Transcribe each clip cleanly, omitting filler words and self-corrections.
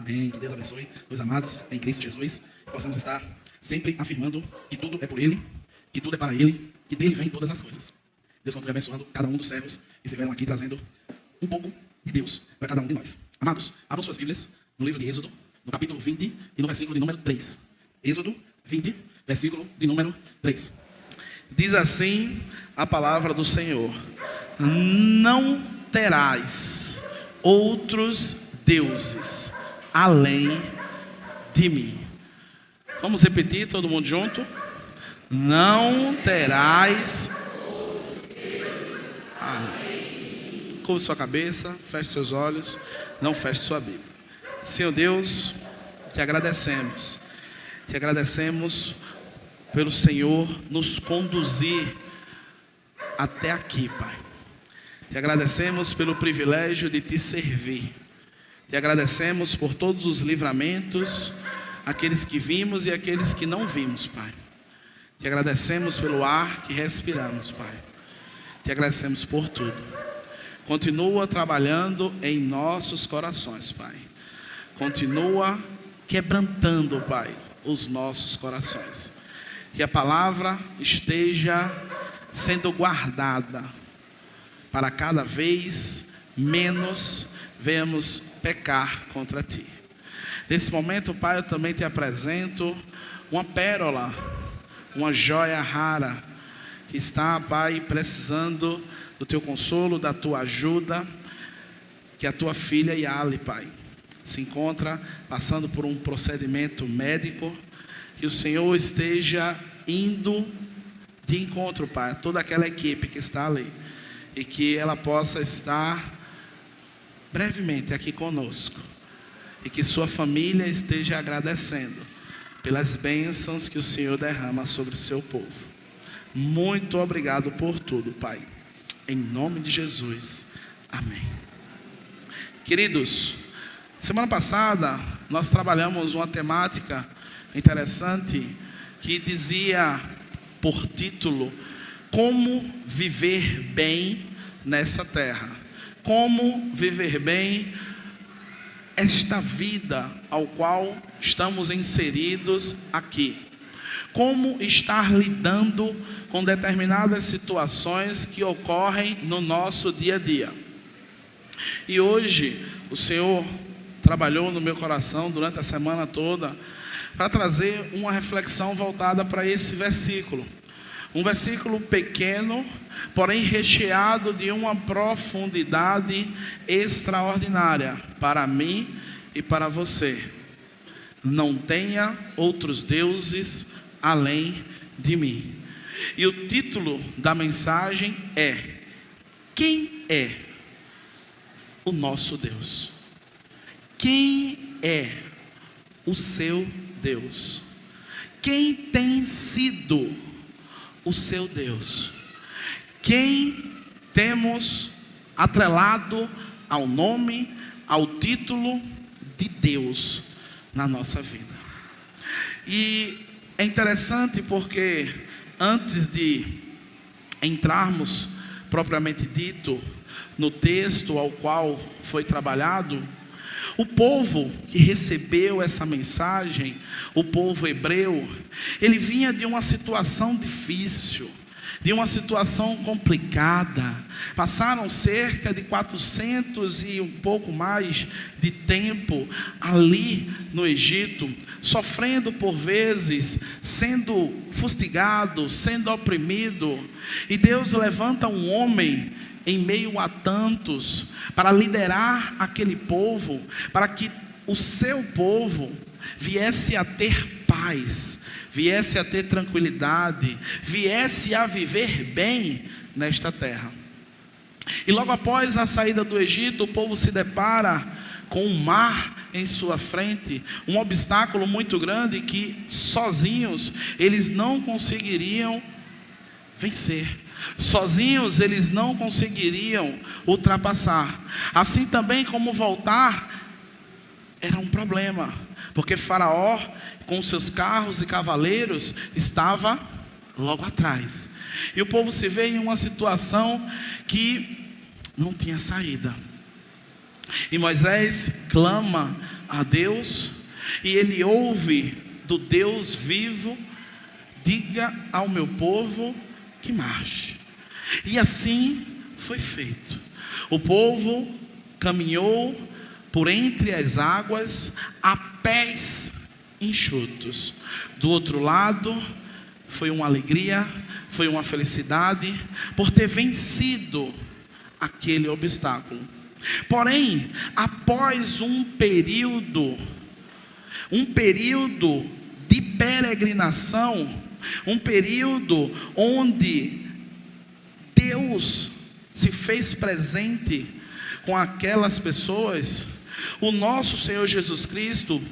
Amém. Que Deus abençoe, meus amados, em Cristo Jesus. Possamos estar sempre afirmando que tudo é por Ele, que tudo é para Ele, que dele vem todas as coisas. Deus continue abençoando cada um dos servos que estiveram aqui trazendo um pouco de Deus para cada um de nós. Amados, abram suas Bíblias no livro de Êxodo, no capítulo 20 e no versículo de número 3. Êxodo 20, versículo de número 3. Diz assim a palavra do Senhor: não terás outros deuses além de mim. Vamos repetir todo mundo junto? Não terás. Curve sua cabeça, feche seus olhos, não feche sua Bíblia. Senhor Deus, te agradecemos. Te agradecemos pelo Senhor nos conduzir até aqui, Pai. Te agradecemos pelo privilégio de te servir. Te agradecemos por todos os livramentos, aqueles que vimos e aqueles que não vimos, Pai. Te agradecemos pelo ar que respiramos, Pai. Te agradecemos por tudo. Continua trabalhando em nossos corações, Pai. Continua quebrantando, Pai, os nossos corações. Que a palavra esteja sendo guardada para cada vez menos venhamos pecar contra Ti. Nesse momento, Pai, eu também te apresento uma pérola, uma joia rara, que está, Pai, precisando do Teu consolo, da Tua ajuda, que a Tua filha Yali, Pai, se encontra passando por um procedimento médico, que o Senhor esteja indo de encontro, Pai, a toda aquela equipe que está ali, e que ela possa estar brevemente aqui conosco, e que sua família esteja agradecendo pelas bênçãos que o Senhor derrama sobre o seu povo. Muito obrigado por tudo, Pai, em nome de Jesus, amém. Queridos, semana passada nós trabalhamos uma temática interessante que dizia por título: como viver bem nessa terra, como viver bem esta vida ao qual estamos inseridos aqui, como estar lidando com determinadas situações que ocorrem no nosso dia a dia. E hoje o Senhor trabalhou no meu coração durante a semana toda para trazer uma reflexão voltada para esse versículo. Um versículo pequeno, porém recheado de uma profundidade extraordinária para mim e para você. Não tenha outros deuses além de mim. E o título da mensagem é: quem é o nosso Deus? Quem é o seu Deus? Quem tem sido o seu Deus? Quem temos atrelado ao nome, ao título de Deus na nossa vida? E é interessante porque antes de entrarmos propriamente dito no texto ao qual foi trabalhado, o povo que recebeu essa mensagem, o povo hebreu, ele vinha de uma situação difícil, de uma situação complicada. Passaram cerca de 400 e um pouco mais de tempo ali no Egito, sofrendo por vezes, sendo fustigado, sendo oprimido. E Deus levanta um homem em meio a tantos para liderar aquele povo, para que o seu povo viesse a ter paz, viesse a ter tranquilidade, viesse a viver bem nesta terra. E logo após a saída do Egito, o povo se depara com um mar em sua frente, um obstáculo muito grande que sozinhos eles não conseguiriam vencer. Sozinhos eles não conseguiriam ultrapassar. Assim também como voltar era um problema, porque Faraó com seus carros e cavaleiros estava logo atrás. E o povo se vê em uma situação que não tinha saída. E Moisés clama a Deus, e ele ouve do Deus vivo: diga ao meu povo que marche. E assim foi feito. O povo caminhou por entre as águas a pés enxutos. Do outro lado foi uma alegria, foi uma felicidade por ter vencido aquele obstáculo. Porém, após um período de peregrinação, um período onde Deus se fez presente com aquelas pessoas, o nosso Senhor Jesus Cristo,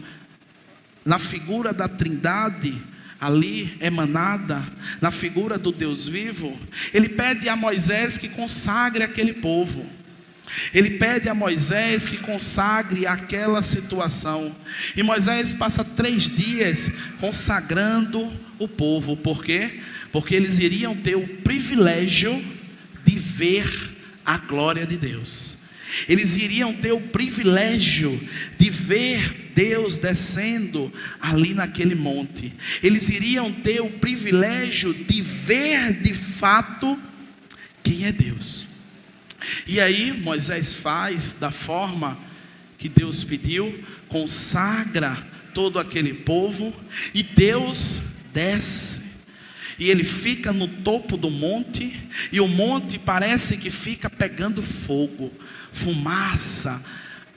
na figura da Trindade ali emanada, na figura do Deus vivo, ele pede a Moisés que consagre aquele povo. Ele pede a Moisés que consagre aquela situação. E Moisés passa 3 dias consagrando o povo. Por quê? Porque eles iriam ter o privilégio de ver a glória de Deus. Eles iriam ter o privilégio de ver Deus descendo ali naquele monte. Eles iriam ter o privilégio de ver de fato quem é Deus. E aí Moisés faz da forma que Deus pediu, consagra todo aquele povo, e Deus desce. E ele fica no topo do monte, e o monte parece que fica pegando fogo, fumaça,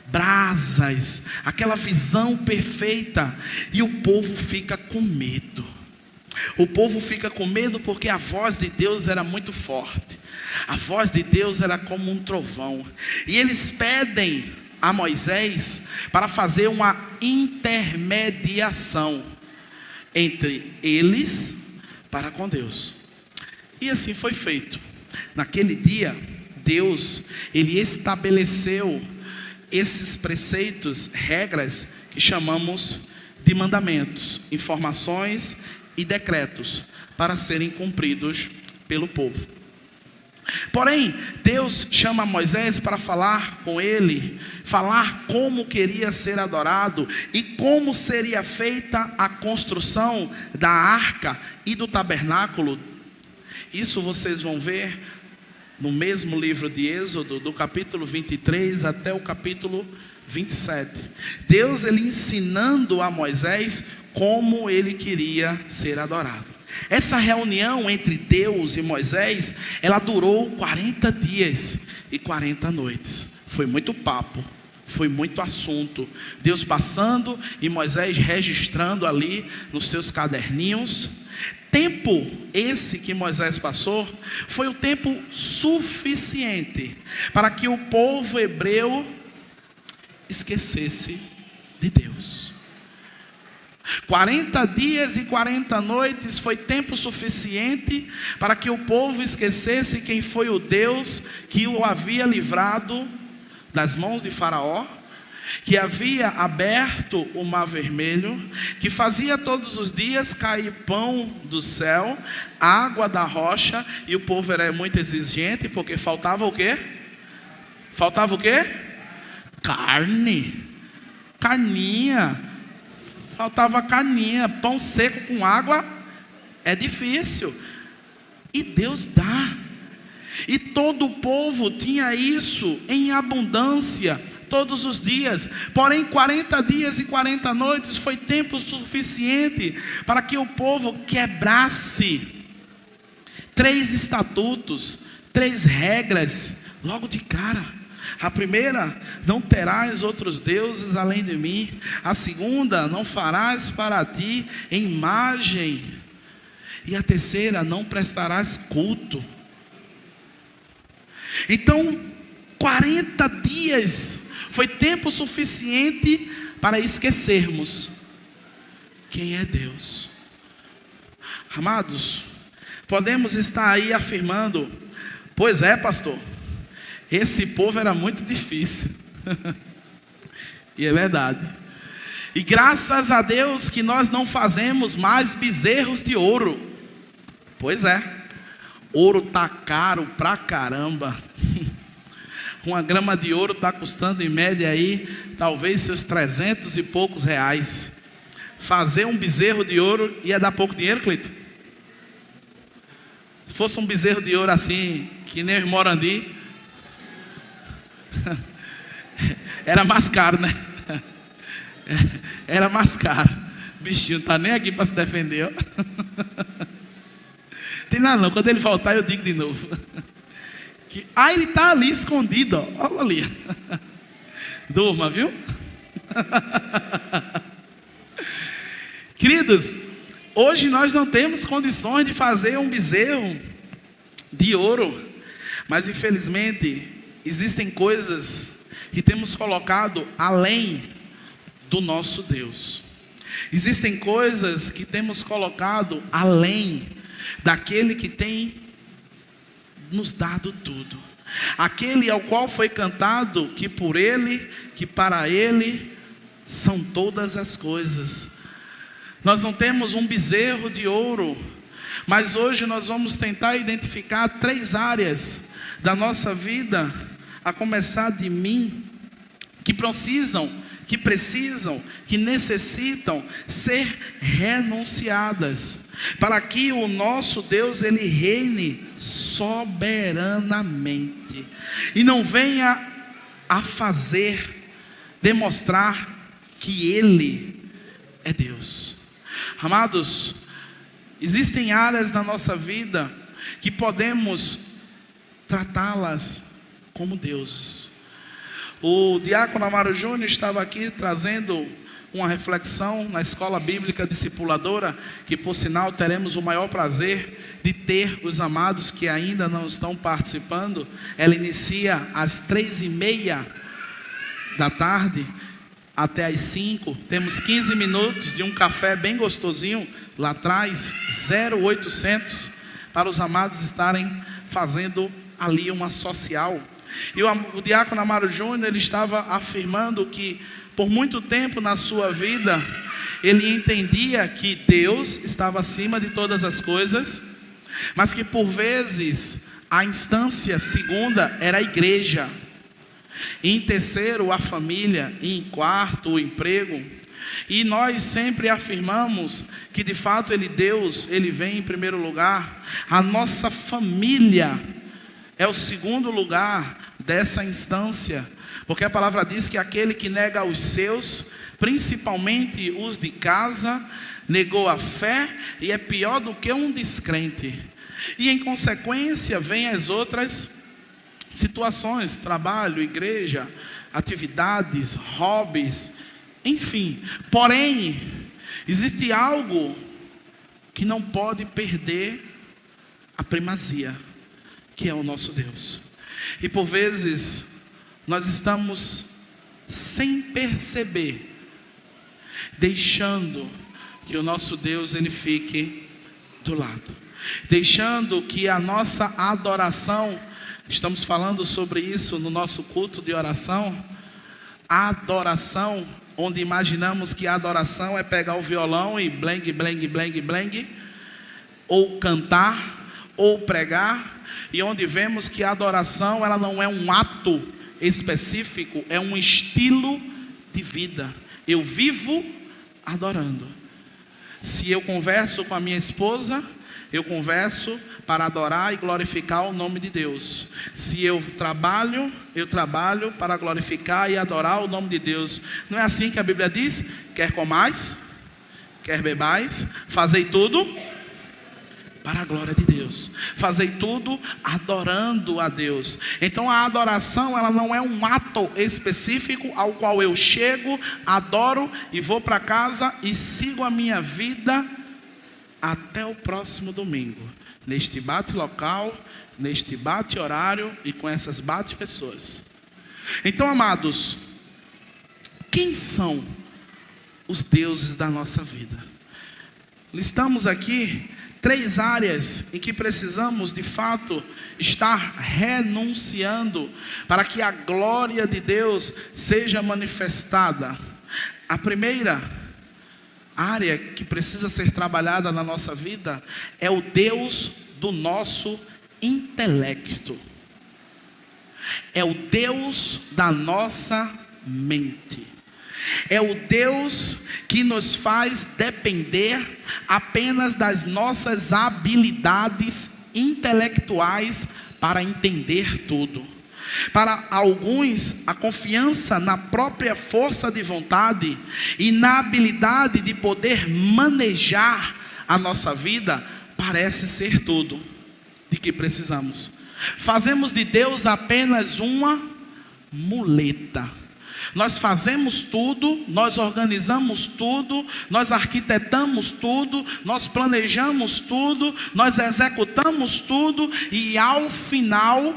brasas, aquela visão perfeita, e o povo fica com medo. O povo fica com medo porque a voz de Deus era muito forte. A voz de Deus era como um trovão. E eles pedem a Moisés para fazer uma intermediação entre eles para com Deus. E assim foi feito. Naquele dia, Deus, ele estabeleceu esses preceitos, regras que chamamos de mandamentos, informações e decretos para serem cumpridos pelo povo. Porém, Deus chama Moisés para falar com ele, falar como queria ser adorado e como seria feita a construção da arca e do tabernáculo. Isso vocês vão ver no mesmo livro de Êxodo, do capítulo 23 até o capítulo 27. Deus, ele ensinando a Moisés como ele queria ser adorado. Essa reunião entre Deus e Moisés, ela durou 40 dias e 40 noites. Foi muito papo, foi muito assunto. Deus passando e Moisés registrando ali nos seus caderninhos. Tempo esse que Moisés passou foi o tempo suficiente para que o povo hebreu esquecesse de Deus. 40 dias e 40 noites foi tempo suficiente para que o povo esquecesse quem foi o Deus que o havia livrado das mãos de Faraó, que havia aberto o mar vermelho, que fazia todos os dias cair pão do céu, água da rocha, e o povo era muito exigente, porque faltava o quê? Faltava o quê? Carninha. Faltava carninha. Pão seco com água é difícil. e Deus dá. E todo o povo tinha isso em abundância todos os dias. Porém 40 dias e 40 noites foi tempo suficiente para que o povo quebrasse 3 estatutos, 3 regras logo de cara. A primeira: não terás outros deuses além de mim. A segunda: não farás para ti imagem. E a terceira: não prestarás culto. Então 40 dias foi tempo suficiente para esquecermos quem é Deus. Amados, podemos estar aí afirmando: pois é, pastor, esse povo era muito difícil. E é verdade. E graças a Deus que nós não fazemos mais bezerros de ouro. Pois é, ouro tá caro pra caramba. Uma grama de ouro está custando em média aí, talvez seus 300 e poucos reais. Fazer um bezerro de ouro ia dar pouco dinheiro, Cleito? Se fosse um bezerro de ouro assim, que nem os Morandi, era mais caro, né? Era mais caro. O bichinho não está nem aqui para se defender, ó. Tem nada não, quando ele voltar eu digo de novo. Ele está ali escondido, ó. Olha ali. Durma, viu? Queridos, hoje nós não temos condições de fazer um bezerro de ouro. Mas infelizmente existem coisas que temos colocado além do nosso Deus. Existem coisas que temos colocado além daquele que tem nos dado tudo, aquele ao qual foi cantado que por ele, que para ele são todas as coisas. Nós não temos um bezerro de ouro, mas hoje nós vamos tentar identificar 3 áreas da nossa vida, a começar de mim, que necessitam ser renunciadas, para que o nosso Deus ele reine soberanamente e não venha a demonstrar que ele é Deus. Amados, existem áreas da nossa vida que podemos tratá-las como deuses. O diácono Amaro Júnior estava aqui trazendo uma reflexão na escola bíblica discipuladora, que por sinal teremos o maior prazer de ter os amados que ainda não estão participando. Ela inicia às 3:30 da tarde até às 5. Temos 15 minutos de um café bem gostosinho lá atrás, 0800, para os amados estarem fazendo ali uma social. E o diácono Amaro Júnior, ele estava afirmando que por muito tempo na sua vida ele entendia que Deus estava acima de todas as coisas, mas que por vezes a instância segunda era a igreja, e em terceiro a família, e em quarto o emprego. E nós sempre afirmamos que de fato Deus vem em primeiro lugar. A nossa família é o segundo lugar dessa instância, porque a palavra diz que aquele que nega os seus, principalmente os de casa, negou a fé e é pior do que um descrente. E em consequência vem as outras situações: trabalho, igreja, atividades, hobbies, enfim. Porém, existe algo que não pode perder a primazia, que é o nosso Deus. E por vezes nós estamos sem perceber deixando que o nosso Deus ele fique do lado, deixando que a nossa adoração, estamos falando sobre isso no nosso culto de oração, a adoração, onde imaginamos que a adoração é pegar o violão e blengue, blengue, blengue, blengue, ou cantar, ou pregar, e onde vemos que a adoração ela não é um ato específico, é um estilo de vida. Eu vivo adorando. Se eu converso com a minha esposa, eu converso para adorar e glorificar o nome de Deus. Se eu trabalho para glorificar e adorar o nome de Deus. Não é assim que a Bíblia diz? Quer comais, quer bebais, fazei tudo para a glória de Deus. Fazei tudo adorando a Deus. Então a adoração, ela não é um ato específico ao qual eu chego, adoro e vou para casa e sigo a minha vida até o próximo domingo, neste bate local, neste bate horário e com essas bate pessoas. Então, amados, quem são os deuses da nossa vida? Listamos aqui 3 áreas em que precisamos de fato estar renunciando para que a glória de Deus seja manifestada. A primeira área que precisa ser trabalhada na nossa vida é o Deus do nosso intelecto. É o Deus da nossa mente. É o Deus que nos faz depender apenas das nossas habilidades intelectuais para entender tudo. Para alguns, a confiança na própria força de vontade e na habilidade de poder manejar a nossa vida parece ser tudo de que precisamos. Fazemos de Deus apenas uma muleta. Nós fazemos tudo, nós organizamos tudo, nós arquitetamos tudo, nós planejamos tudo, nós executamos tudo e ao final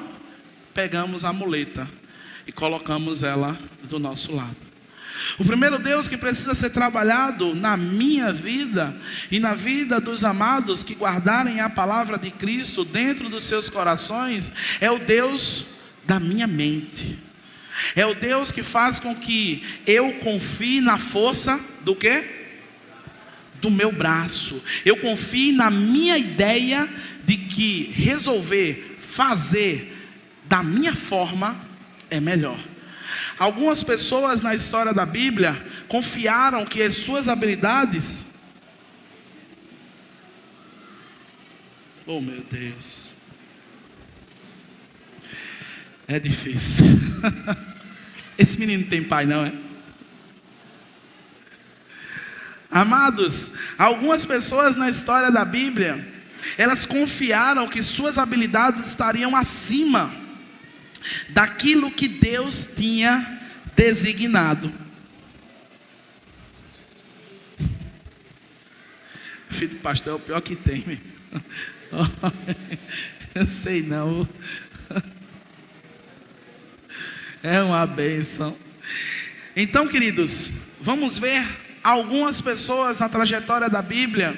pegamos a muleta e colocamos ela do nosso lado. O primeiro Deus que precisa ser trabalhado na minha vida e na vida dos amados que guardarem a palavra de Cristo dentro dos seus corações é o Deus da minha mente. É o Deus que faz com que eu confie na força do quê? Do meu braço. Eu confie na minha ideia de que resolver fazer da minha forma é melhor. Algumas pessoas na história da Bíblia confiaram que as suas habilidades... Oh meu Deus, é difícil. Esse menino tem pai, não é? Amados, algumas pessoas na história da Bíblia, elas confiaram que suas habilidades estariam acima daquilo que Deus tinha designado. Filho do pastor é o pior que tem, meu. Eu sei não. É uma bênção. Então, queridos, vamos ver algumas pessoas na trajetória da Bíblia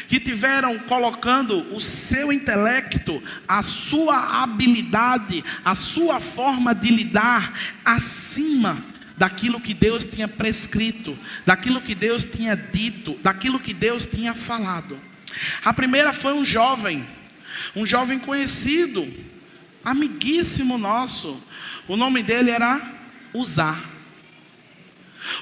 que tiveram colocando o seu intelecto, a sua habilidade, a sua forma de lidar acima daquilo que Deus tinha prescrito, daquilo que Deus tinha dito, daquilo que Deus tinha falado. A primeira foi um jovem conhecido, amiguíssimo nosso. O nome dele era Uzá.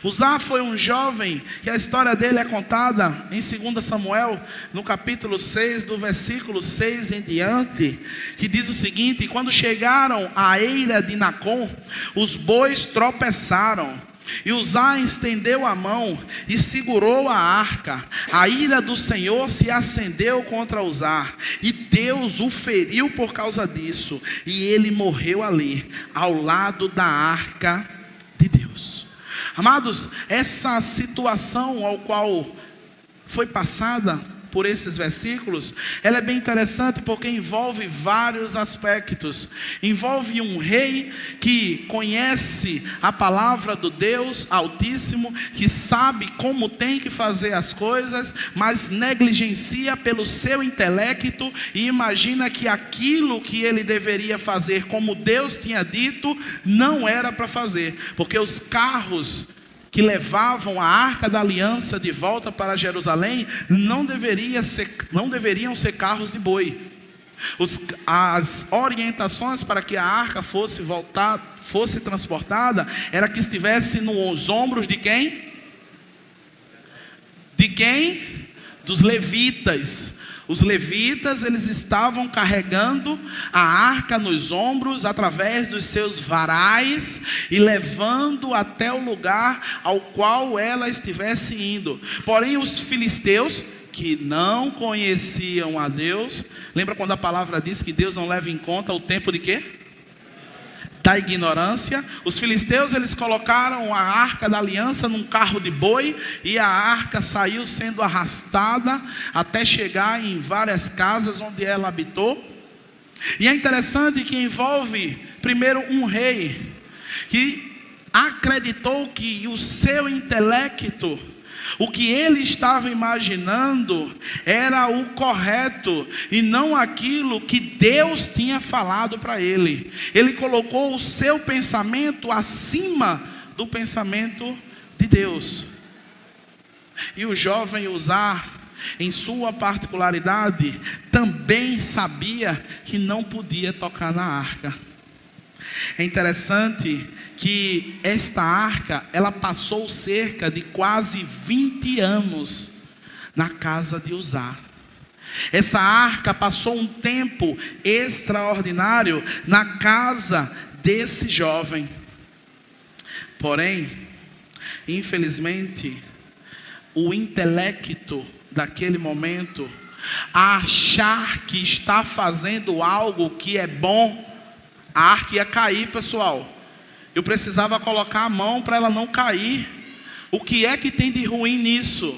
Uzá foi um jovem que a história dele é contada em 2 Samuel, no capítulo 6, do versículo 6 em diante, que diz o seguinte: quando chegaram à eira de Nacon, os bois tropeçaram, e Uzá estendeu a mão e segurou a arca. A ira do Senhor se acendeu contra Uzá, e Deus o feriu por causa disso, e ele morreu ali, ao lado da arca de Deus. Amados, essa situação ao qual foi passada por esses versículos, ela é bem interessante porque envolve vários aspectos. Envolve um rei que conhece a palavra do Deus Altíssimo, que sabe como tem que fazer as coisas, mas negligencia pelo seu intelecto e imagina que aquilo que ele deveria fazer, como Deus tinha dito, não era para fazer, porque os carros que levavam a arca da aliança de volta para Jerusalém não deveriam ser carros de boi. As orientações para que a arca fosse transportada era que estivesse nos ombros de quem? De quem? Dos levitas. Os levitas, eles estavam carregando a arca nos ombros através dos seus varais e levando até o lugar ao qual ela estivesse indo. Porém, os filisteus, que não conheciam a Deus, lembra quando a palavra diz que Deus não leva em conta o tempo de quê? Da ignorância. Os filisteus, eles colocaram a arca da aliança num carro de boi, e a arca saiu sendo arrastada até chegar em várias casas onde ela habitou. E é interessante que envolve primeiro um rei que acreditou que o seu intelecto, o que ele estava imaginando, era o correto e não aquilo que Deus tinha falado para ele. Ele colocou o seu pensamento acima do pensamento de Deus. E o jovem Uzá, em sua particularidade, também sabia que não podia tocar na arca. É interessante que esta arca, ela passou cerca de quase 20 anos na casa de Uzá. Essa arca passou um tempo extraordinário na casa desse jovem. Porém, infelizmente, o intelecto daquele momento, a achar que está fazendo algo que é bom, a arca ia cair, pessoal. Eu precisava colocar a mão para ela não cair. O que é que tem de ruim nisso?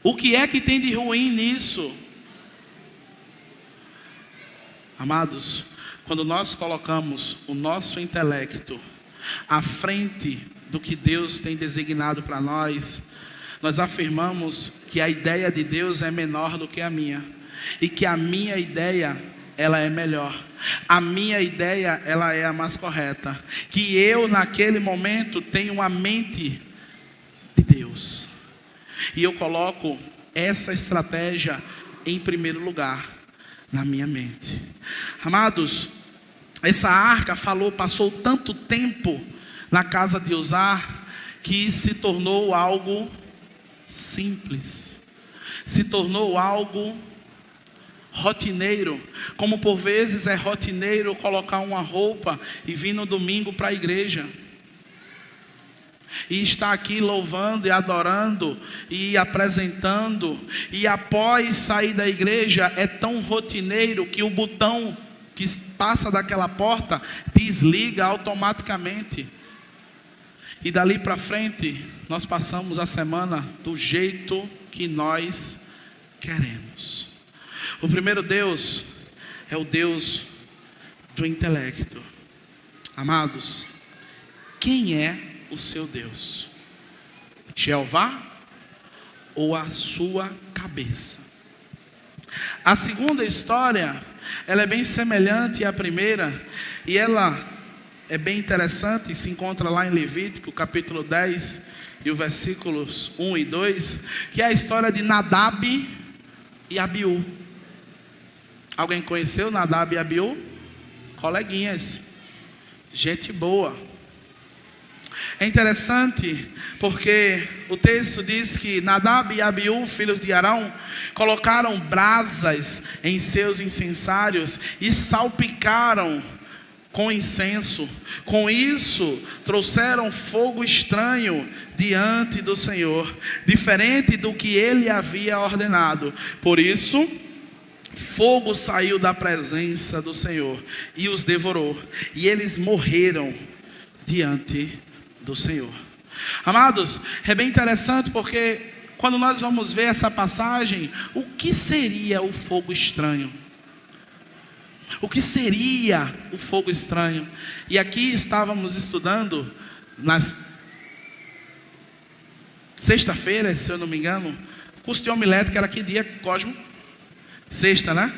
O que é que tem de ruim nisso? Amados, quando nós colocamos o nosso intelecto à frente do que Deus tem designado para nós, nós afirmamos que a ideia de Deus é menor do que a minha, e que a minha ideia, ela é melhor. A minha ideia, ela é a mais correta. Que eu naquele momento tenho uma mente de Deus. E eu coloco essa estratégia em primeiro lugar na minha mente. Amados, essa arca passou tanto tempo na casa de Uzá que se tornou algo simples. Se tornou algo rotineiro, como por vezes é rotineiro colocar uma roupa e vir no domingo para a igreja, e estar aqui louvando e adorando e apresentando, e após sair da igreja é tão rotineiro que o botão que passa daquela porta desliga automaticamente, e dali para frente nós passamos a semana do jeito que nós queremos. O primeiro Deus é o Deus do intelecto. Amados, quem é o seu Deus? Jeová ou a sua cabeça? A segunda história, ela é bem semelhante à primeira, e ela é bem interessante, se encontra lá em Levítico, capítulo 10, e os versículos 1 e 2, que é a história de Nadab e Abiú. Alguém conheceu Nadab e Abiú? Coleguinhas, gente boa. É interessante porque o texto diz que Nadab e Abiú, filhos de Arão, colocaram brasas em seus incensários e salpicaram com incenso. Com isso, trouxeram fogo estranho diante do Senhor, diferente do que ele havia ordenado. Por isso, fogo saiu da presença do Senhor e os devorou, e eles morreram diante do Senhor. Amados, é bem interessante porque quando nós vamos ver essa passagem, o que seria o fogo estranho? O que seria o fogo estranho? E aqui estávamos estudando na sexta-feira, se eu não me engano, curso de homilética era que dia, Cosmo? Sexta, né?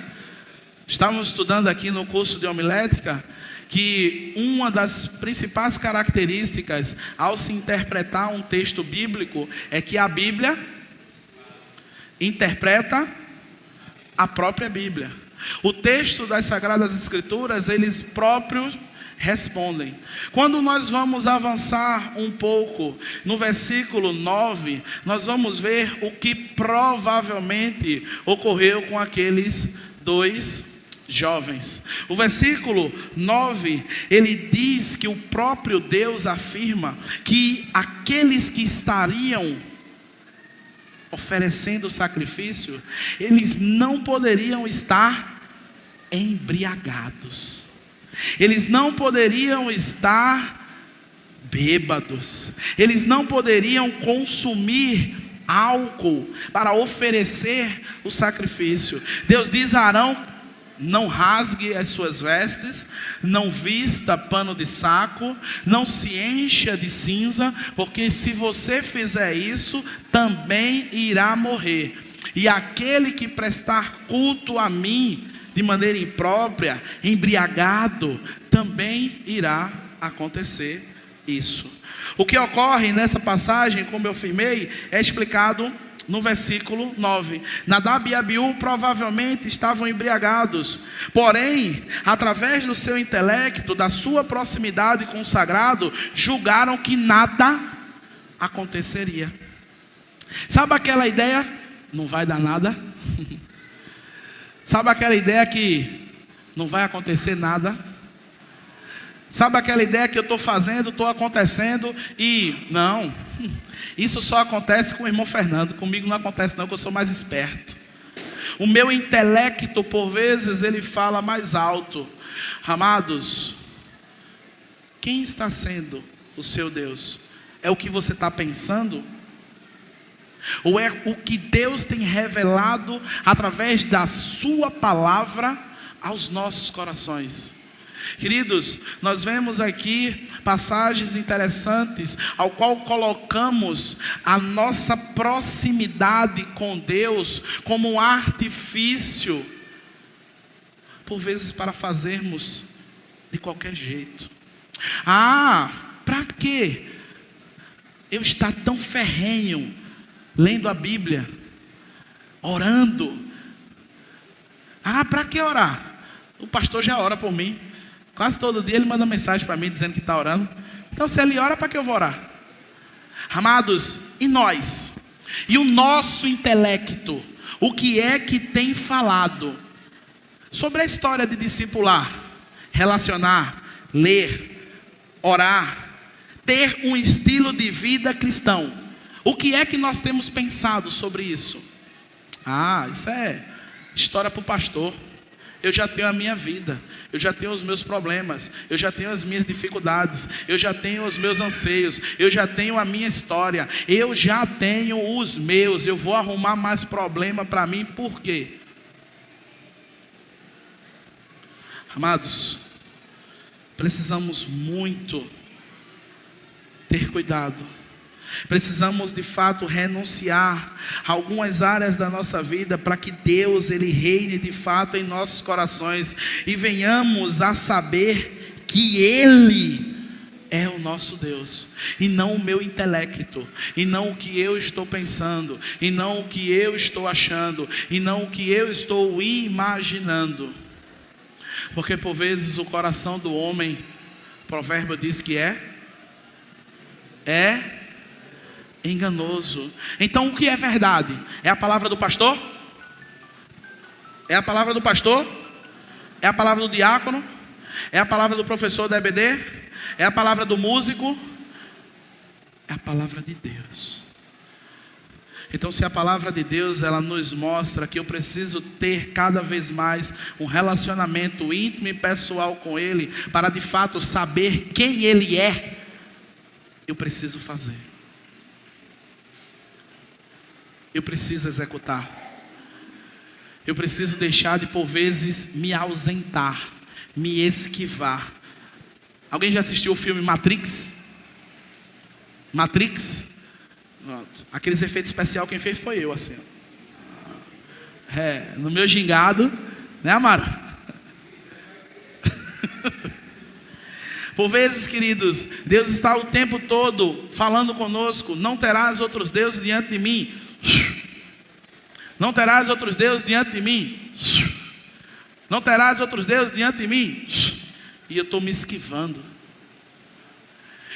Estávamos estudando aqui no curso de homilética que uma das principais características ao se interpretar um texto bíblico é que a Bíblia interpreta a própria Bíblia. O texto das Sagradas Escrituras, eles próprios respondem. Quando nós vamos avançar um pouco, no versículo 9, nós vamos ver o que provavelmente ocorreu com aqueles dois jovens. O versículo 9, ele diz que o próprio Deus afirma que aqueles que estariam oferecendo o sacrifício, eles não poderiam estar embriagados. Eles não poderiam estar bêbados. Eles não poderiam consumir álcool para oferecer o sacrifício. Deus diz a Arão: não rasgue as suas vestes, não vista pano de saco, não se encha de cinza, porque se você fizer isso, também irá morrer. E aquele que prestar culto a mim de maneira imprópria, embriagado, também irá acontecer isso. O que ocorre nessa passagem, como eu afirmei, é explicado no versículo 9. Nadab e Abiú provavelmente estavam embriagados, porém, através do seu intelecto, da sua proximidade com o sagrado, julgaram que nada aconteceria. Sabe aquela ideia? Não vai dar nada. Sabe aquela ideia que não vai acontecer nada? Sabe aquela ideia que eu estou fazendo, estou acontecendo e não, isso só acontece com o irmão Fernando, comigo não acontece não, que eu sou mais esperto. O meu intelecto, por vezes, ele fala mais alto. Amados, quem está sendo o seu Deus? É o que você está pensando? Ou é o que Deus tem revelado através da sua palavra aos nossos corações? Queridos, nós vemos aqui passagens interessantes, ao qual colocamos a nossa proximidade com Deus como um artifício, por vezes para fazermos de qualquer jeito. Para que eu estar tão ferrenho lendo a Bíblia, orando? Para que orar? O pastor já ora por mim. Quase todo dia ele manda mensagem para mim dizendo que está orando. Então se ele ora, para que eu vou orar? Amados, e nós? E o nosso intelecto? O que é que tem falado sobre a história de discipular, relacionar, ler, orar, ter um estilo de vida cristão? O que é que nós temos pensado sobre isso? Isso é história para o pastor. Eu já tenho a minha vida, eu já tenho os meus problemas, eu já tenho as minhas dificuldades, eu já tenho os meus anseios, eu já tenho a minha história, eu já tenho os meus, eu vou arrumar mais problema para mim, por quê? Amados, precisamos muito ter cuidado. Precisamos de fato renunciar a algumas áreas da nossa vida para que Deus ele reine de fato em nossos corações e venhamos a saber que Ele é o nosso Deus e não o meu intelecto, e não o que eu estou pensando, e não o que eu estou achando, e não o que eu estou imaginando, porque por vezes o coração do homem, o provérbio diz que é enganoso. Então o que é verdade? É a palavra do pastor? É a palavra do pastor? É a palavra do diácono? É a palavra do professor da EBD? É a palavra do músico? É a palavra de Deus. Então se a palavra de Deus ela nos mostra que eu preciso ter cada vez mais um relacionamento íntimo e pessoal com Ele, para de fato saber quem Ele é, eu preciso fazer. Eu preciso executar. Eu preciso deixar de por vezes me ausentar, me esquivar. Alguém já assistiu o filme Matrix? Matrix? Pronto. Aqueles efeitos especiais quem fez foi eu, assim. No meu gingado, né, Amaro? Por vezes, queridos, Deus está o tempo todo falando conosco: não terás outros deuses diante de mim. Não terás outros deuses diante de mim. Não terás outros deuses diante de mim. e eu estou me esquivando.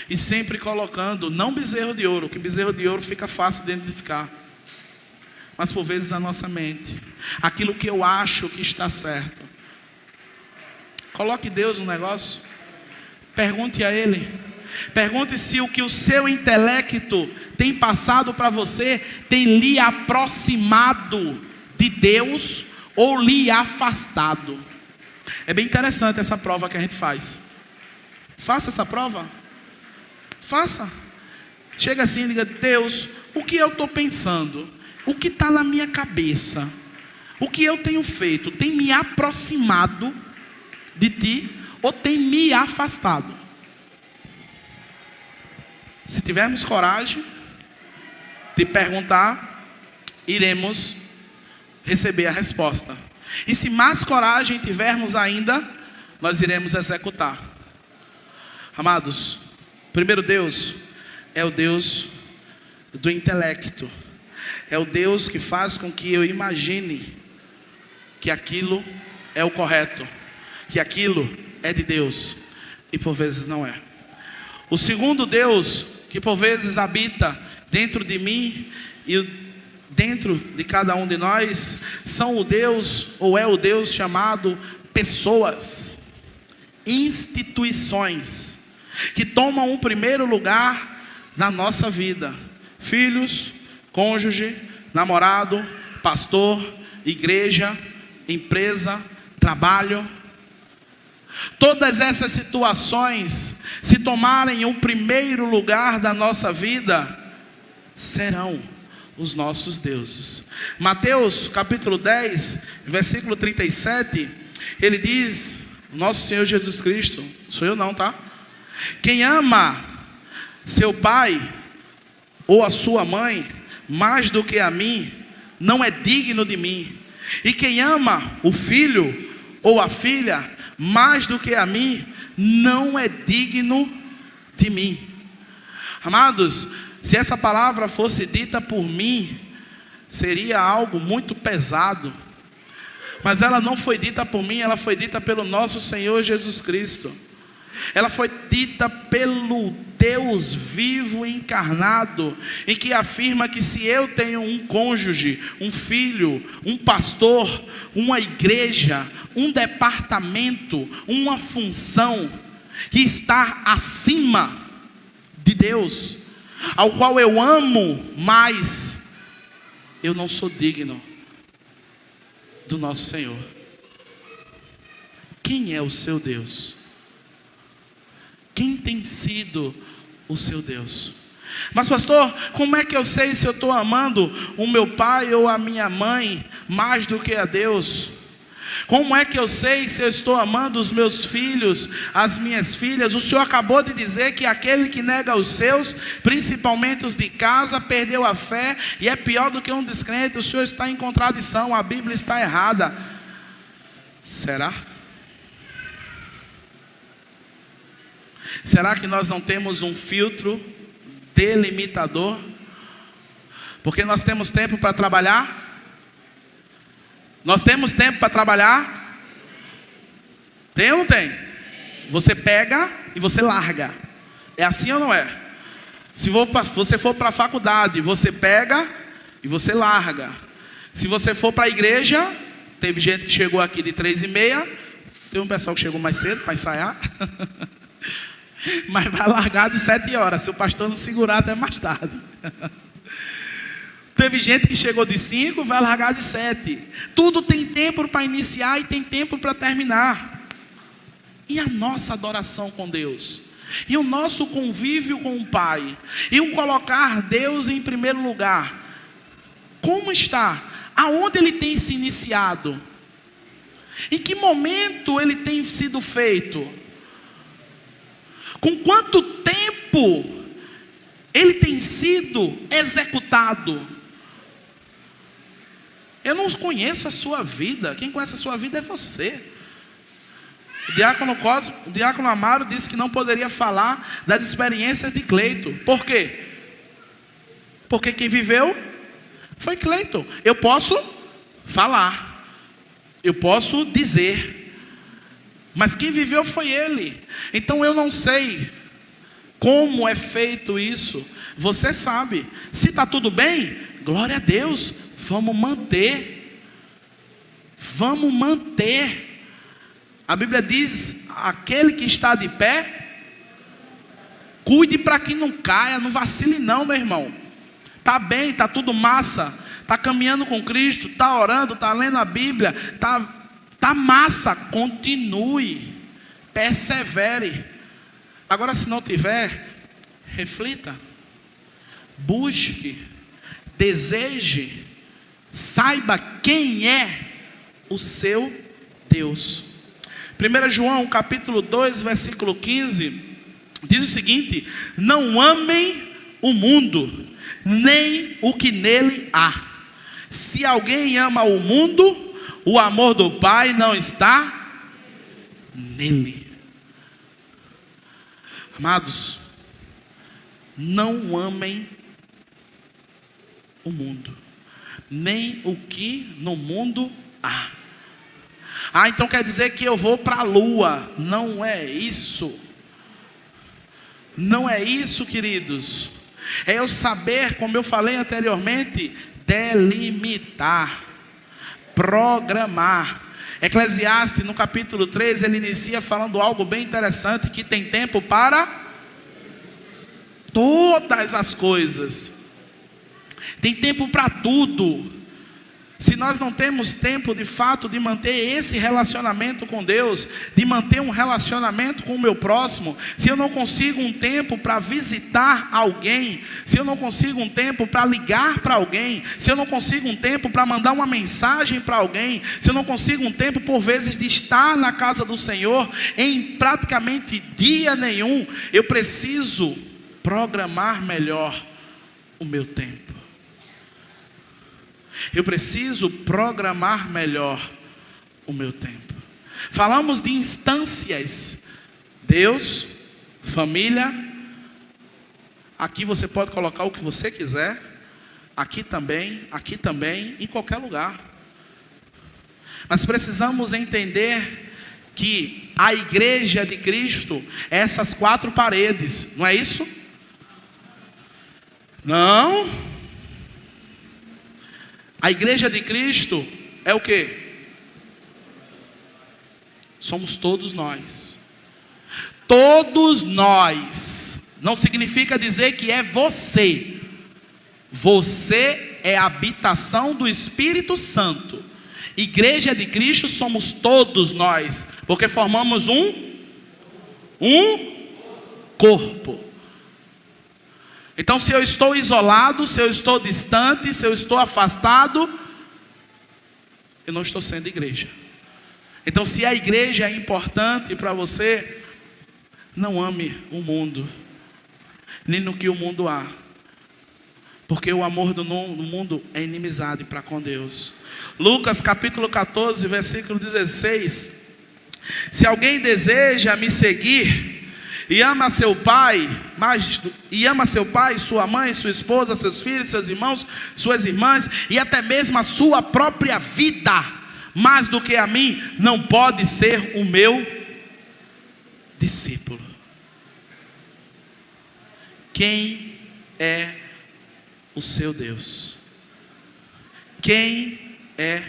E sempre colocando, não bezerro de ouro, que bezerro de ouro fica fácil de identificar, mas por vezes a nossa mente, aquilo que eu acho que está certo. Coloque Deus no negócio, pergunte a Ele, pergunte se o que o seu intelecto tem passado para você tem lhe aproximado de Deus ou lhe afastado. É bem interessante essa prova que a gente faz. Faça essa prova. Faça. Chega assim e diga: Deus, o que eu estou pensando? O que está na minha cabeça? O que eu tenho feito? Tem me aproximado de Ti ou tem me afastado? Se tivermos coragem de perguntar, iremos receber a resposta. E se mais coragem tivermos ainda, nós iremos executar. Amados, primeiro Deus é o Deus do intelecto. É o Deus que faz com que eu imagine que aquilo é o correto, que aquilo é de Deus, e por vezes não é. O segundo Deus, que por vezes habita dentro de mim e dentro de cada um de nós, são o Deus, ou é o Deus chamado pessoas, instituições, que tomam o primeiro lugar na nossa vida. Filhos, cônjuge, namorado, pastor, igreja, empresa, trabalho. Todas essas situações, se tomarem o primeiro lugar da nossa vida, serão os nossos deuses. Mateus capítulo 10, versículo 37, ele diz, nosso Senhor Jesus Cristo, sou eu não, tá? Quem ama seu pai ou a sua mãe mais do que a mim, não é digno de mim. E quem ama o filho ou a filha mais do que a mim, não é digno de mim. Amados, se essa palavra fosse dita por mim, seria algo muito pesado. Mas ela não foi dita por mim, ela foi dita pelo nosso Senhor Jesus Cristo. Ela foi dita pelo Deus vivo e encarnado, em que afirma que se eu tenho um cônjuge, um filho, um pastor, uma igreja, um departamento, uma função que está acima de Deus, ao qual eu amo mais, eu não sou digno do nosso Senhor. Quem é o seu Deus? Quem tem sido o seu Deus? Mas pastor, como é que eu sei se eu estou amando o meu pai ou a minha mãe mais do que a Deus? Como é que eu sei se eu estou amando os meus filhos, as minhas filhas? O Senhor acabou de dizer que aquele que nega os seus, principalmente os de casa, perdeu a fé e é pior do que um descrente. O Senhor está em contradição, a Bíblia está errada. Será? Será que nós não temos um filtro delimitador? Porque nós temos tempo para trabalhar? Nós temos tempo para trabalhar? Tem ou não tem? Você pega e você larga. É assim ou não é? Se você for para a faculdade, você pega e você larga. Se você for para a igreja, teve gente que chegou aqui de 3h30, tem um pessoal que chegou mais cedo para ensaiar. Mas vai largar de 7 horas, se o pastor não segurar até mais tarde. Teve gente que chegou de 5, vai largar de 7. Tudo tem tempo para iniciar e tem tempo para terminar. E a nossa adoração com Deus? E o nosso convívio com o Pai? E o colocar Deus em primeiro lugar? Como está? Aonde ele tem se iniciado? Em que momento ele tem sido feito? Com quanto tempo ele tem sido executado? Eu não conheço a sua vida. Quem conhece a sua vida é você. O diácono Amaro disse que não poderia falar das experiências de Cleito. Por quê? Porque quem viveu foi Cleito. Eu posso falar, eu posso dizer, Mas quem viveu foi Ele. Então eu não sei como é feito isso. Você sabe. Se está tudo bem, glória a Deus. Vamos manter. Vamos manter. A Bíblia diz: aquele que está de pé, cuide para que não caia, não vacile não, meu irmão. Está bem, está tudo massa. Está caminhando com Cristo, está orando, está lendo a Bíblia, está massa. Continue, persevere. Agora, se não tiver, reflita, busque, deseje, saiba quem é o seu Deus. 1 João capítulo 2, versículo 15, diz o seguinte: não amem o mundo, nem o que nele há. Se alguém ama o mundo, o amor do Pai não está nele. Amados, não amem o mundo, nem o que no mundo há. Então quer dizer que eu vou para a lua. Não é isso. Não é isso, queridos. É eu saber, como eu falei anteriormente, delimitar, programar. Eclesiastes, no capítulo 3, ele inicia falando algo bem interessante, que tem tempo para todas as coisas. Tem tempo para tudo. Se nós não temos tempo de fato de manter esse relacionamento com Deus, de manter um relacionamento com o meu próximo, se eu não consigo um tempo para visitar alguém, se eu não consigo um tempo para ligar para alguém, se eu não consigo um tempo para mandar uma mensagem para alguém, se eu não consigo um tempo por vezes de estar na casa do Senhor em praticamente dia nenhum, eu preciso programar melhor o meu tempo. Eu preciso programar melhor o meu tempo. Falamos de instâncias. Deus, família. Aqui você pode colocar o que você quiser. Aqui também, em qualquer lugar. Mas precisamos entender que a igreja de Cristo é essas 4 paredes. Não é isso? Não. A igreja de Cristo é o quê? Somos todos nós. Todos nós. Não significa dizer que é você. Você é a habitação do Espírito Santo. Igreja de Cristo somos todos nós, porque formamos um corpo. Então, se eu estou isolado, se eu estou distante, se eu estou afastado, eu não estou sendo igreja. Então, se a igreja é importante para você, não ame o mundo, nem no que o mundo há, porque o amor do mundo é inimizade para com Deus. Lucas capítulo 14, versículo 16: se alguém deseja me seguir, e ama seu pai, sua mãe, sua esposa, seus filhos, seus irmãos, suas irmãs, e até mesmo a sua própria vida, mais do que a mim, não pode ser o meu discípulo. Quem é o seu Deus? Quem é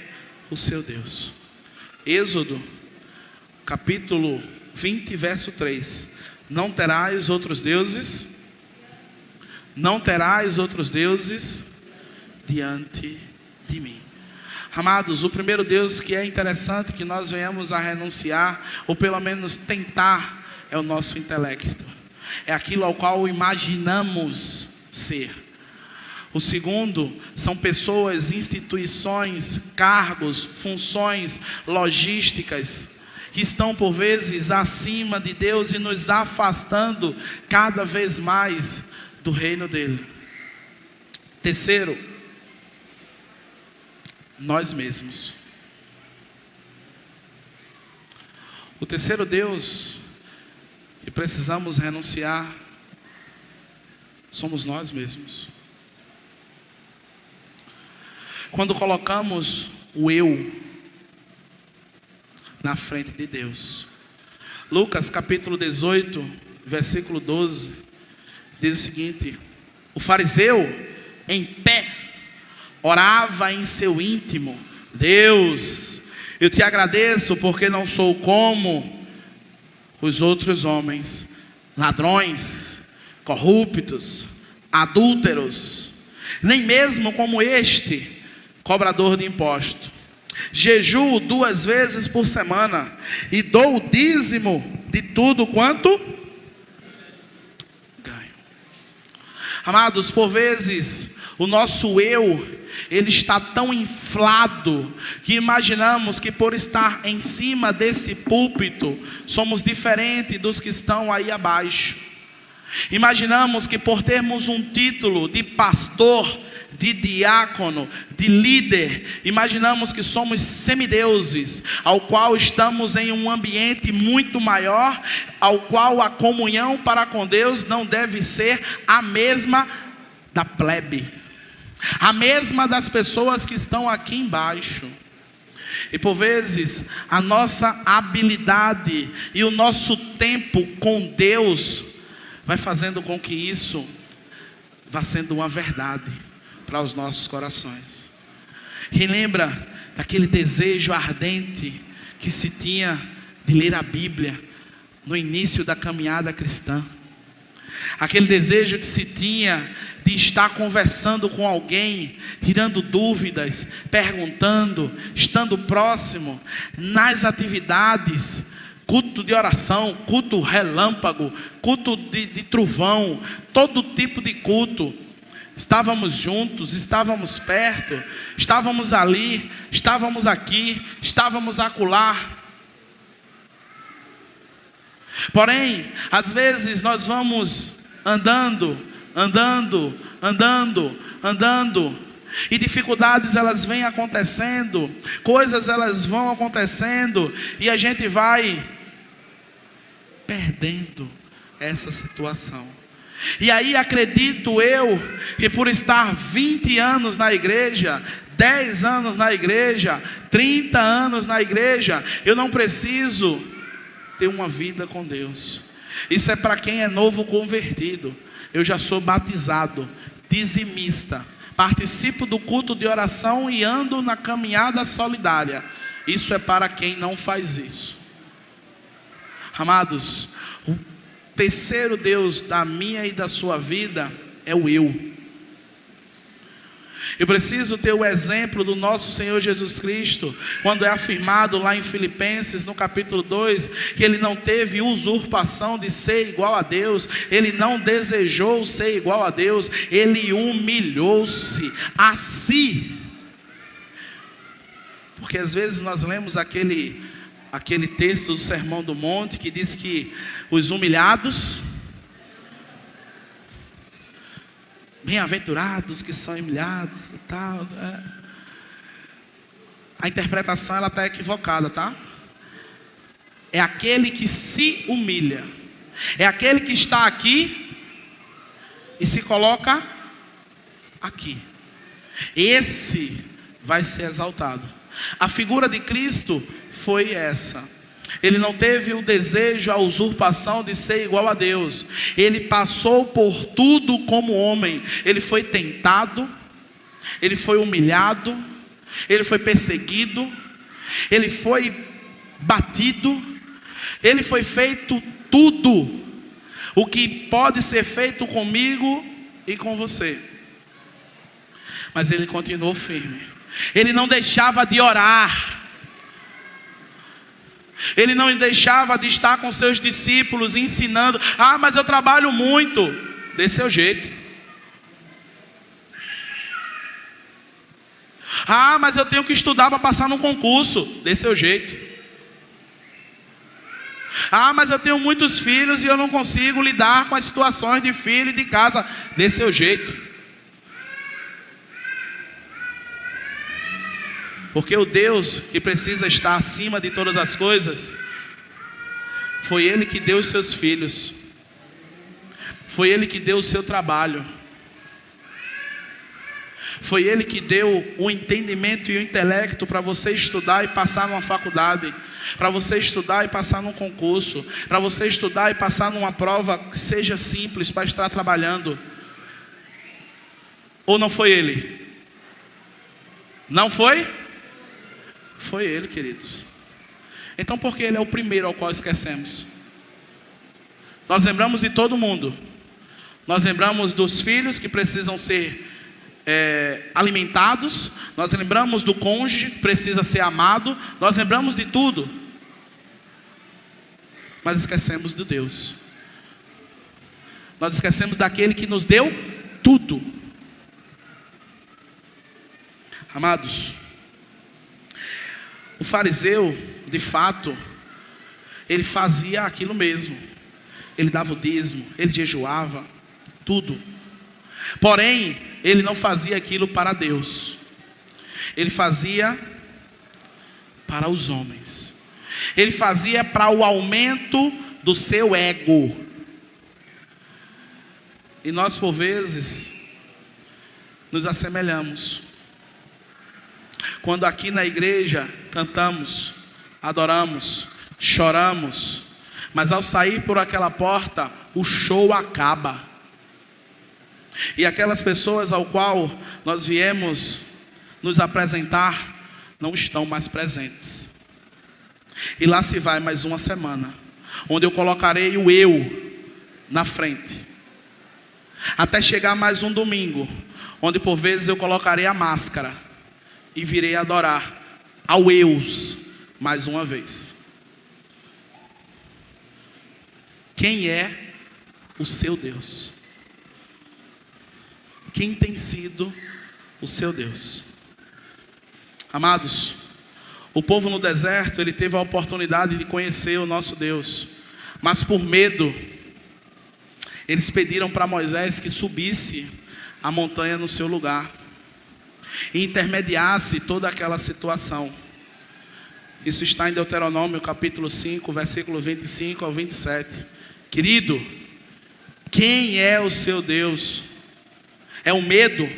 o seu Deus? Êxodo capítulo 20, verso 3: não terás outros deuses, não terás outros deuses diante de mim. Amados, o primeiro Deus que é interessante que nós venhamos a renunciar, ou pelo menos tentar, é o nosso intelecto. É aquilo ao qual imaginamos ser. O segundo são pessoas, instituições, cargos, funções, logísticas, que estão por vezes acima de Deus e nos afastando cada vez mais do reino dele. Terceiro, nós mesmos. O terceiro Deus que precisamos renunciar somos nós mesmos. Quando colocamos o eu na frente de Deus, Lucas capítulo 18, versículo 12, diz o seguinte: o fariseu em pé orava em seu íntimo: Deus, eu te agradeço porque não sou como os outros homens, ladrões, corruptos, adúlteros, nem mesmo como este cobrador de imposto. Jejuo 2 vezes por semana e dou o dízimo de tudo quanto ganho. Amados, por vezes o nosso eu, ele está tão inflado que imaginamos que por estar em cima desse púlpito somos diferentes dos que estão aí abaixo. Imaginamos que por termos um título de pastor, de diácono, de líder, imaginamos que somos semideuses, ao qual estamos em um ambiente muito maior, ao qual a comunhão para com Deus não deve ser a mesma da plebe, a mesma das pessoas que estão aqui embaixo. E por vezes a nossa habilidade e o nosso tempo com Deus vai fazendo com que isso vá sendo uma verdade para os nossos corações. Quem lembra daquele desejo ardente que se tinha de ler a Bíblia no início da caminhada cristã? Aquele desejo que se tinha de estar conversando com alguém, tirando dúvidas, perguntando, estando próximo nas atividades, culto de oração, culto relâmpago, culto de trovão, todo tipo de culto. Estávamos juntos, estávamos perto, estávamos ali, estávamos aqui, estávamos acolá. Porém, às vezes nós vamos andando, e dificuldades elas vêm acontecendo, coisas elas vão acontecendo, e a gente vai perdendo essa situação. E aí acredito eu que por estar 20 anos na igreja, 10 anos na igreja, 30 anos na igreja, eu não preciso ter uma vida com Deus. Isso é para quem é novo convertido. Eu já sou batizado, dizimista, participo do culto de oração e ando na caminhada solidária. Isso é para quem não faz isso. Amados, o terceiro Deus da minha e da sua vida é o eu. Eu preciso ter o exemplo do nosso Senhor Jesus Cristo, quando é afirmado lá em Filipenses, no capítulo 2, que Ele não teve usurpação de ser igual a Deus, Ele não desejou ser igual a Deus, Ele humilhou-se a si. Porque às vezes nós lemos aquele texto do Sermão do Monte, que diz que os humilhados, bem-aventurados que são humilhados e tal. A interpretação ela está equivocada, tá? É aquele que se humilha. É aquele que está aqui e se coloca aqui. Esse vai ser exaltado. A figura de Cristo foi essa. Ele não teve o desejo, a usurpação de ser igual a Deus. Ele passou por tudo como homem. Ele foi tentado, ele foi humilhado, ele foi perseguido, ele foi batido, ele foi feito tudo o que pode ser feito comigo e com você. Mas ele continuou firme. Ele não deixava de orar. Ele não deixava de estar com seus discípulos ensinando. Ah, mas eu trabalho muito. Dê seu jeito. Ah, mas eu tenho que estudar para passar num concurso. Dê seu jeito. Ah, mas eu tenho muitos filhos e eu não consigo lidar com as situações de filho e de casa. Dê seu jeito. Porque o Deus que precisa estar acima de todas as coisas, foi Ele que deu os seus filhos, foi Ele que deu o seu trabalho, foi Ele que deu o entendimento e o intelecto para você estudar e passar numa faculdade. para você estudar e passar num concurso, para você estudar e passar numa prova que seja simples para estar trabalhando. Ou não foi Ele? Não foi? Foi Ele, queridos. Então por que Ele é o primeiro ao qual esquecemos? Nós lembramos de todo mundo. Nós lembramos dos filhos que precisam ser alimentados. Nós lembramos do cônjuge que precisa ser amado. Nós lembramos de tudo. Mas esquecemos de Deus. Nós esquecemos daquele que nos deu tudo. Amados, o fariseu, de fato, ele fazia aquilo mesmo. Ele dava o dízimo, ele jejuava, tudo. Porém, ele não fazia aquilo para Deus. Ele fazia para os homens. Ele fazia para o aumento do seu ego. E nós, por vezes, nos assemelhamos. Quando aqui na igreja cantamos, adoramos, choramos, mas ao sair por aquela porta, o show acaba. E aquelas pessoas ao qual nós viemos nos apresentar, não estão mais presentes. E lá se vai mais uma semana, onde eu colocarei o eu na frente. Até chegar mais um domingo, onde por vezes eu colocarei a máscara e virei adorar ao Eus mais uma vez. Quem é o seu Deus? Quem tem sido o seu Deus? Amados, o povo no deserto, ele teve a oportunidade de conhecer o nosso Deus, mas por medo, eles pediram para Moisés que subisse a montanha no seu lugar e intermediasse toda aquela situação. Isso está em Deuteronômio capítulo 5, versículo 25 ao 27. Querido, quem é o seu Deus? É o medo?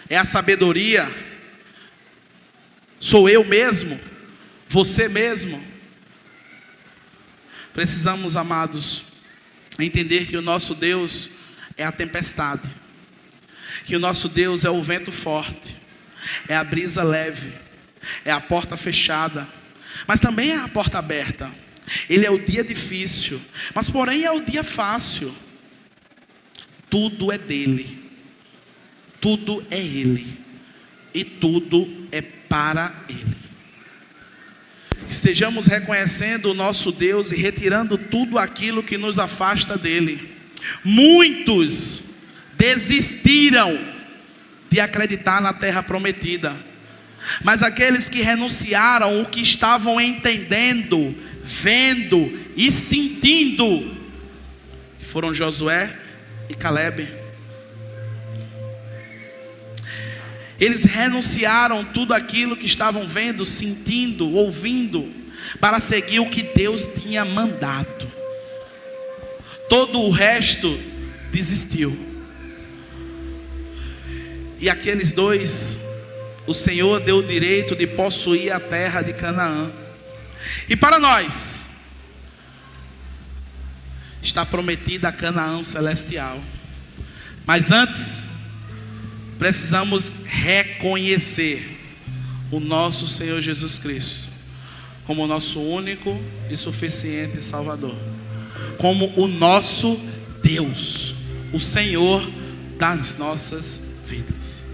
É a sabedoria? Sou eu mesmo? Você mesmo? Precisamos, amados, entender que o nosso Deus é a tempestade, que o nosso Deus é o vento forte, é a brisa leve, é a porta fechada, mas também é a porta aberta. Ele é o dia difícil, mas porém é o dia fácil. Tudo é dele, tudo é ele, e tudo é para ele. Estejamos reconhecendo o nosso Deus e retirando tudo aquilo que nos afasta dele. Muitos desistiram de acreditar na terra prometida, mas aqueles que renunciaram o que estavam entendendo, vendo e sentindo, foram Josué e Calebe. Eles renunciaram tudo aquilo que estavam vendo, sentindo, ouvindo, para seguir o que Deus tinha mandado. Todo o resto desistiu. E aqueles dois, o Senhor deu o direito de possuir a terra de Canaã. E para nós, está prometida a Canaã celestial. Mas antes, precisamos reconhecer o nosso Senhor Jesus Cristo como o nosso único e suficiente Salvador, como o nosso Deus, o Senhor das nossas vidas.